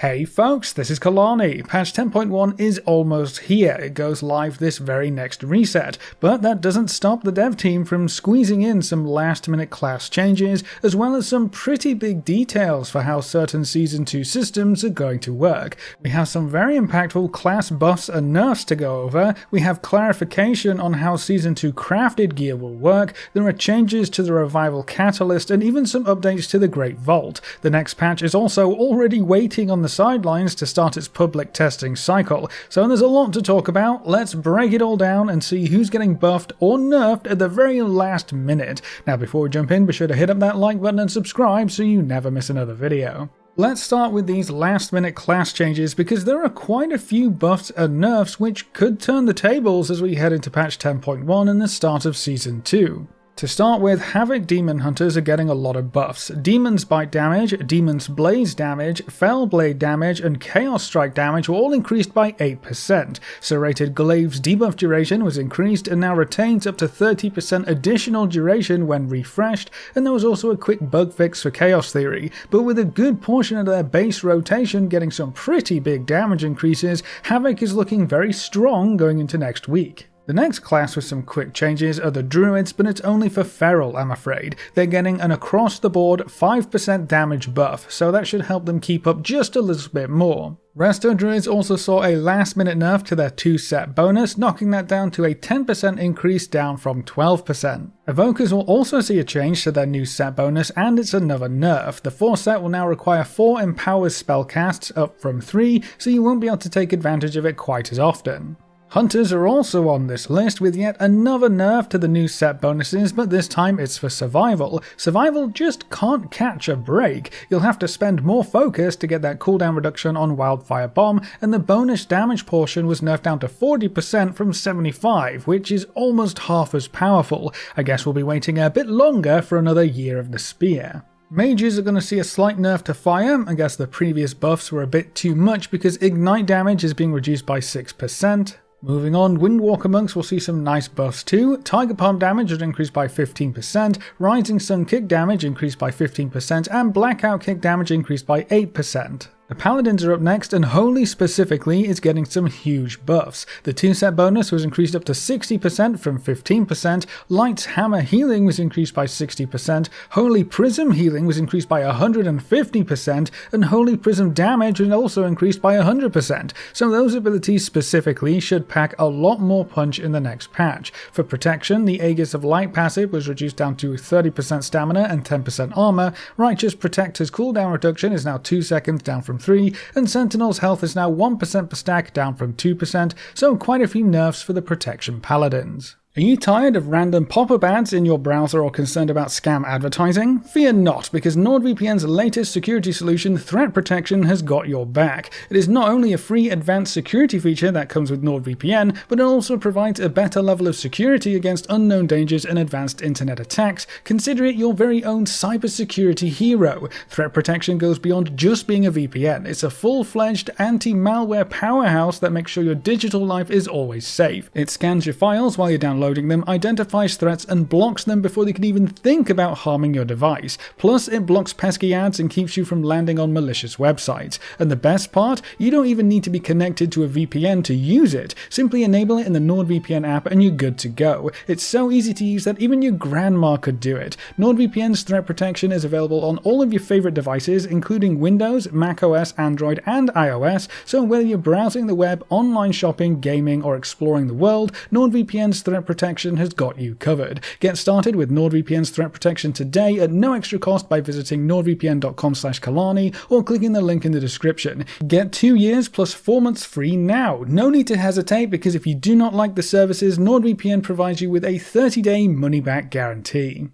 Hey folks, this is Kalani. Patch 10.1 is almost here. It goes live this very next reset, but that doesn't stop the dev team from squeezing in some last-minute class changes, as well as some pretty big details for how certain Season 2 systems are going to work. We have some very impactful class buffs and nerfs to go over, we have clarification on how Season 2 crafted gear will work, there are changes to the Revival Catalyst, and even some updates to the Great Vault. The next patch is also already waiting on the sidelines to start its public testing cycle, so there's a lot to talk about. Let's break it all down and see who's getting buffed or nerfed at the very last minute. Now before we jump in, be sure to hit up that like button and subscribe so you never miss another video. Let's start with these last minute class changes because there are quite a few buffs and nerfs which could turn the tables as we head into patch 10.1 and the start of Season 2. To start with, Havoc Demon Hunters are getting a lot of buffs. Demon's Bite damage, Demon's Blaze damage, Fell Blade damage, and Chaos Strike damage were all increased by 8%. Serrated Glaive's debuff duration was increased and now retains up to 30% additional duration when refreshed, and there was also a quick bug fix for Chaos Theory. But with a good portion of their base rotation getting some pretty big damage increases, Havoc is looking very strong going into next week. The next class with some quick changes are the Druids, but it's only for Feral, I'm afraid. They're getting an across-the-board 5% damage buff, so that should help them keep up just a little bit more. Resto Druids also saw a last-minute nerf to their 2-set bonus, knocking that down to a 10% increase down from 12%. Evokers will also see a change to their new set bonus, and it's another nerf. The 4-set will now require 4 Empowers spellcasts, up from 3, so you won't be able to take advantage of it quite as often. Hunters are also on this list with yet another nerf to the new set bonuses, but this time it's for Survival. Survival just can't catch a break. You'll have to spend more focus to get that cooldown reduction on Wildfire Bomb, and the bonus damage portion was nerfed down to 40% from 75%, which is almost half as powerful. I guess we'll be waiting a bit longer for another Year of the Spear. Mages are going to see a slight nerf to fire. I guess the previous buffs were a bit too much because ignite damage is being reduced by 6%. Moving on, Windwalker Monks will see some nice buffs too. Tiger Palm damage is increased by 15%, Rising Sun Kick damage increased by 15%, and Blackout Kick damage increased by 8%. The Paladins are up next, and Holy specifically is getting some huge buffs. The 2-set bonus was increased up to 60% from 15%, Light's Hammer healing was increased by 60%, Holy Prism healing was increased by 150%, and Holy Prism damage was also increased by 100%, so those abilities specifically should pack a lot more punch in the next patch. For protection, the Aegis of Light passive was reduced down to 30% stamina and 10% armor, Righteous Protector's cooldown reduction is now 2 seconds down from 3, and Sentinel's health is now 1% per stack down from 2%, so quite a few nerfs for the protection paladins. Are you tired of random pop-up ads in your browser or concerned about scam advertising? Fear not, because NordVPN's latest security solution, Threat Protection, has got your back. It is not only a free advanced security feature that comes with NordVPN, but it also provides a better level of security against unknown dangers and advanced internet attacks. Consider it your very own cybersecurity hero. Threat Protection goes beyond just being a VPN. It's a full-fledged anti-malware powerhouse that makes sure your digital life is always safe. It scans your files while you're downloading them, identifies threats and blocks them before they can even think about harming your device. Plus, it blocks pesky ads and keeps you from landing on malicious websites. And the best part? You don't even need to be connected to a VPN to use it. Simply enable it in the NordVPN app and you're good to go. It's so easy to use that even your grandma could do it. NordVPN's Threat Protection is available on all of your favorite devices, including Windows, macOS, Android, and iOS, so whether you're browsing the web, online shopping, gaming, or exploring the world, NordVPN's Threat Protection has got you covered. Get started with NordVPN's Threat Protection today at no extra cost by visiting nordvpn.com/Kalani or clicking the link in the description. Get 2 years plus 4 months free now. No need to hesitate, because if you do not like the services, NordVPN provides you with a 30-day money-back guarantee.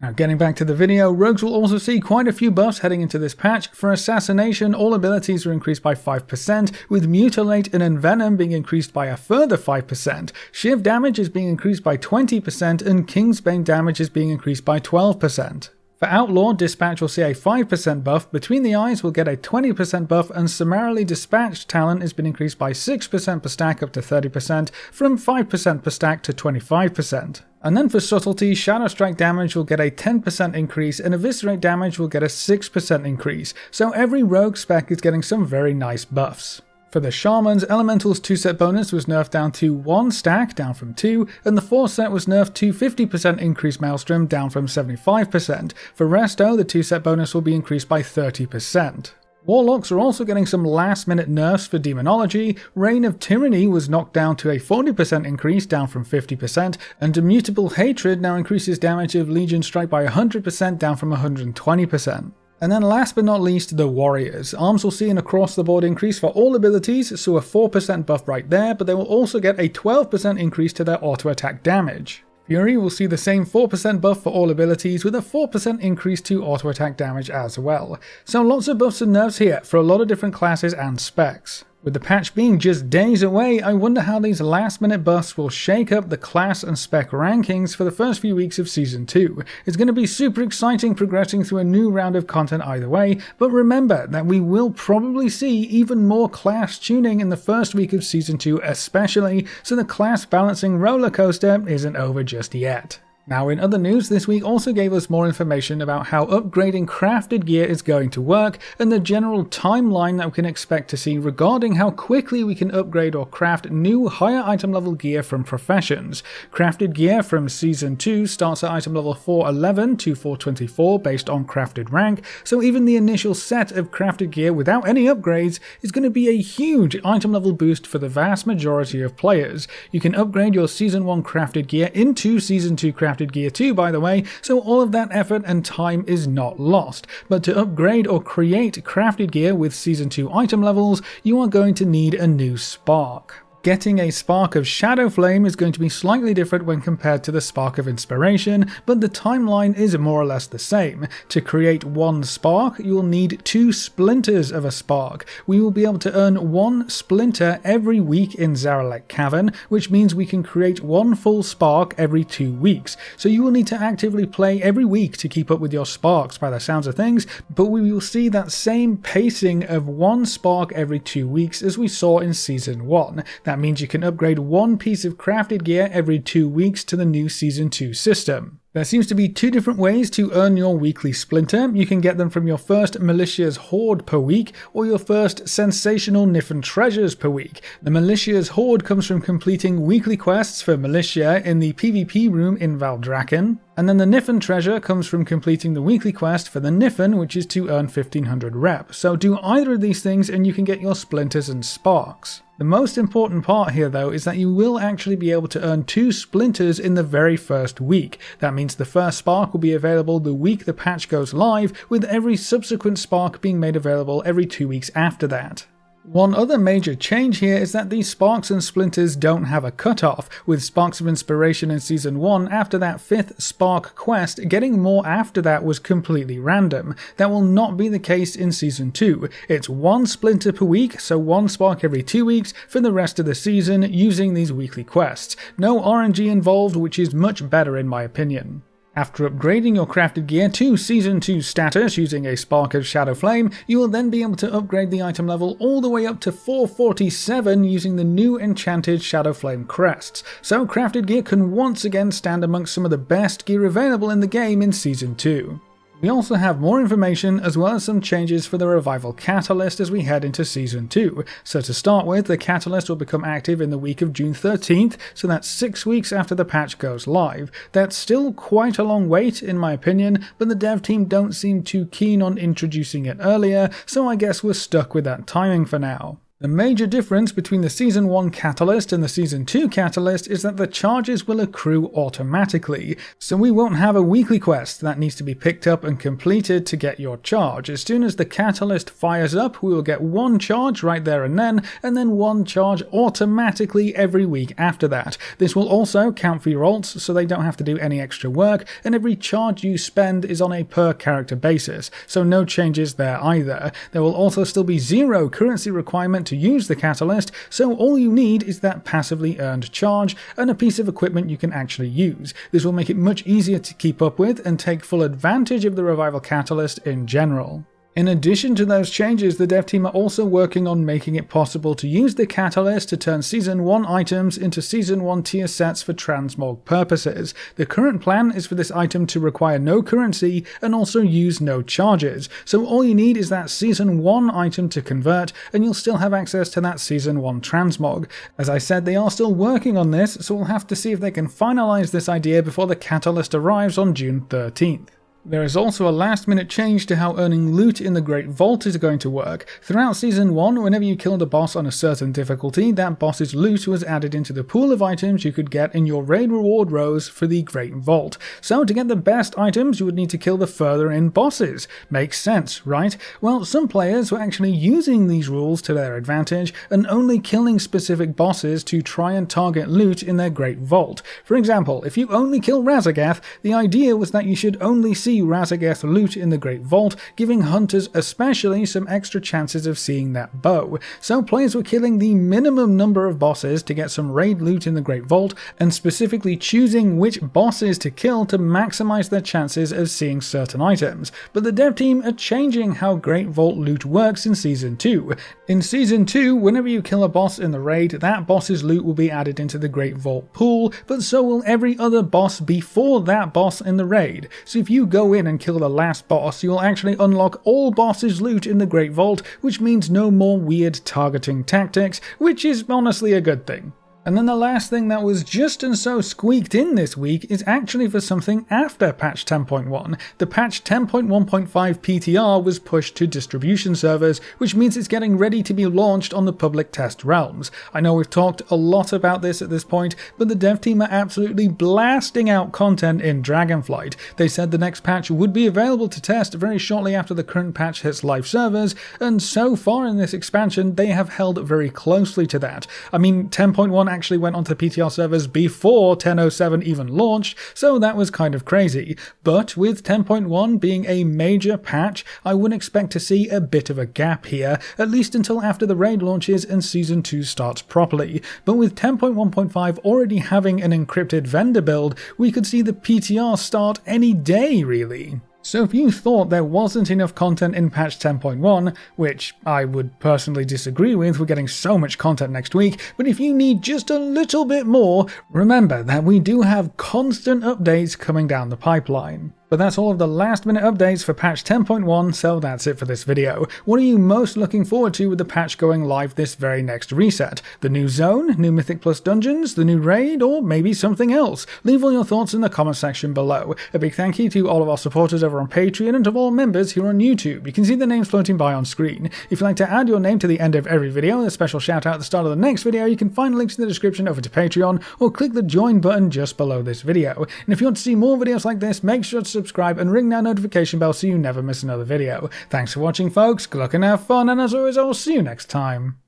Now getting back to the video, Rogues will also see quite a few buffs heading into this patch. For Assassination, all abilities are increased by 5%, with Mutilate and Envenom being increased by a further 5%. Shiv damage is being increased by 20%, and Kingsbane damage is being increased by 12%. For Outlaw, Dispatch will see a 5% buff, Between the Eyes will get a 20% buff, and Summarily Dispatched talent has been increased by 6% per stack up to 30%, from 5% per stack to 25%. And then for Subtlety, Shadow Strike damage will get a 10% increase, and Eviscerate damage will get a 6% increase, so every rogue spec is getting some very nice buffs. For the Shamans, Elemental's 2-set bonus was nerfed down to 1 stack, down from 2, and the 4-set was nerfed to 50% increased Maelstrom, down from 75%. For Resto, the 2-set bonus will be increased by 30%. Warlocks are also getting some last-minute nerfs for Demonology. Reign of Tyranny was knocked down to a 40% increase, down from 50%, and Immutable Hatred now increases damage of Legion Strike by 100%, down from 120%. And then last but not least, the Warriors. Arms will see an across-the-board increase for all abilities, so a 4% buff right there, but they will also get a 12% increase to their auto-attack damage. Fury will see the same 4% buff for all abilities, with a 4% increase to auto-attack damage as well. So lots of buffs and nerfs here for a lot of different classes and specs. With the patch being just days away, I wonder how these last-minute buffs will shake up the class and spec rankings for the first few weeks of Season 2. It's going to be super exciting progressing through a new round of content either way, but remember that we will probably see even more class tuning in the first week of Season 2 especially, so the class balancing roller coaster isn't over just yet. Now in other news, this week also gave us more information about how upgrading crafted gear is going to work and the general timeline that we can expect to see regarding how quickly we can upgrade or craft new higher item level gear from professions. Crafted gear from Season 2 starts at item level 411 to 424 based on crafted rank, so even the initial set of crafted gear without any upgrades is going to be a huge item level boost for the vast majority of players. You can upgrade your Season 1 crafted gear into Season 2 crafted gear too, by the way, so all of that effort and time is not lost. But to upgrade or create crafted gear with Season 2 item levels, you are going to need a new spark. Getting a Spark of Shadow Flame is going to be slightly different when compared to the Spark of Inspiration, but the timeline is more or less the same. To create one spark, you will need 2 splinters of a spark. We will be able to earn 1 splinter every week in Zaralek Cavern, which means we can create 1 full spark every 2 weeks. So you will need to actively play every week to keep up with your sparks by the sounds of things, but we will see that same pacing of 1 spark every 2 weeks as we saw in Season 1. That means you can upgrade 1 piece of crafted gear every 2 weeks to the new Season 2 system. There seems to be 2 different ways to earn your weekly splinter. You can get them from your first Militia's Horde per week, or your first Sensational Niffen Treasures per week. The Militia's Horde comes from completing weekly quests for Militia in the PvP room in Valdrakken, and then the Niffen Treasure comes from completing the weekly quest for the Niffen, which is to earn 1500 rep. So do either of these things and you can get your splinters and sparks. The most important part here though is that you will actually be able to earn 2 splinters in the very first week. That means the first spark will be available the week the patch goes live, with every subsequent spark being made available every 2 weeks after that. One other major change here is that these sparks and splinters don't have a cutoff, with Sparks of Inspiration in Season 1 after that 5th spark quest. Getting more after that was completely random. That will not be the case in Season 2. It's 1 splinter per week, so 1 spark every 2 weeks for the rest of the season using these weekly quests. No RNG involved, which is much better in my opinion. After upgrading your crafted gear to Season 2 status using a Spark of Shadow Flame, you will then be able to upgrade the item level all the way up to 447 using the new enchanted Shadow Flame crests. So crafted gear can once again stand amongst some of the best gear available in the game in Season 2. We also have more information as well as some changes for the Revival Catalyst as we head into Season 2. So to start with, the Catalyst will become active in the week of June 13th, so that's 6 weeks after the patch goes live. That's still quite a long wait in my opinion, but the dev team don't seem too keen on introducing it earlier, so I guess we're stuck with that timing for now. The major difference between the Season 1 Catalyst and the Season 2 Catalyst is that the charges will accrue automatically, so we won't have a weekly quest that needs to be picked up and completed to get your charge. As soon as the Catalyst fires up, we will get 1 charge right there and then 1 charge automatically every week after that. This will also count for your alts, so they don't have to do any extra work, and every charge you spend is on a per character basis, so no changes there either. There will also still be 0 currency requirement to to use the catalyst, so all you need is that passively earned charge and a piece of equipment you can actually use. This will make it much easier to keep up with and take full advantage of the revival catalyst in general. In addition to those changes, the dev team are also working on making it possible to use the catalyst to turn Season 1 items into Season 1 tier sets for transmog purposes. The current plan is for this item to require no currency and also use no charges, so all you need is that Season 1 item to convert and you'll still have access to that Season 1 transmog. As I said, they are still working on this, so we'll have to see if they can finalize this idea before the catalyst arrives on June 13th. There is also a last-minute change to how earning loot in the Great Vault is going to work. Throughout Season 1, whenever you killed a boss on a certain difficulty, that boss's loot was added into the pool of items you could get in your raid reward rows for the Great Vault. So to get the best items, you would need to kill the further-in bosses. Makes sense, right? Well, some players were actually using these rules to their advantage and only killing specific bosses to try and target loot in their Great Vault. For example, if you only kill Razagath, the idea was that you should only see Razagath loot in the Great Vault, giving hunters especially some extra chances of seeing that bow. So players were killing the minimum number of bosses to get some raid loot in the Great Vault, and specifically choosing which bosses to kill to maximize their chances of seeing certain items. But the dev team are changing how Great Vault loot works in Season 2. In Season 2, whenever you kill a boss in the raid, that boss's loot will be added into the Great Vault pool, but so will every other boss before that boss in the raid. So if you go in and kill the last boss, you will actually unlock all bosses' loot in the Great Vault, which means no more weird targeting tactics, which is honestly a good thing. And then the last thing that was just and so squeaked in this week is actually for something after patch 10.1. The patch 10.1.5 PTR was pushed to distribution servers, which means it's getting ready to be launched on the public test realms. I know we've talked a lot about this at this point, but the dev team are absolutely blasting out content in Dragonflight. They said the next patch would be available to test very shortly after the current patch hits live servers, and so far in this expansion they have held very closely to that. I mean, 10.1 actually went onto PTR servers before 10.07 even launched, so that was kind of crazy. But with 10.1 being a major patch, I would expect to see a bit of a gap here, at least until after the raid launches and Season 2 starts properly. But with 10.1.5 already having an encrypted vendor build, we could see the PTR start any day, really. So if you thought there wasn't enough content in patch 10.1, which I would personally disagree with, we're getting so much content next week, but if you need just a little bit more, remember that we do have constant updates coming down the pipeline. But that's all of the last minute updates for patch 10.1, so that's it for this video. What are you most looking forward to with the patch going live this very next reset? The new zone, new Mythic Plus dungeons, the new raid, or maybe something else? Leave all your thoughts in the comment section below. A big thank you to all of our supporters over on Patreon and to all members here on YouTube. You can see the names floating by on screen. If you'd like to add your name to the end of every video, a special shout out at the start of the next video, you can find links in the description over to Patreon, or click the join button just below this video. And if you want to see more videos like this, make sure to subscribe and ring that notification bell so you never miss another video. Thanks for watching, folks, good luck and have fun, and as always I will see you next time.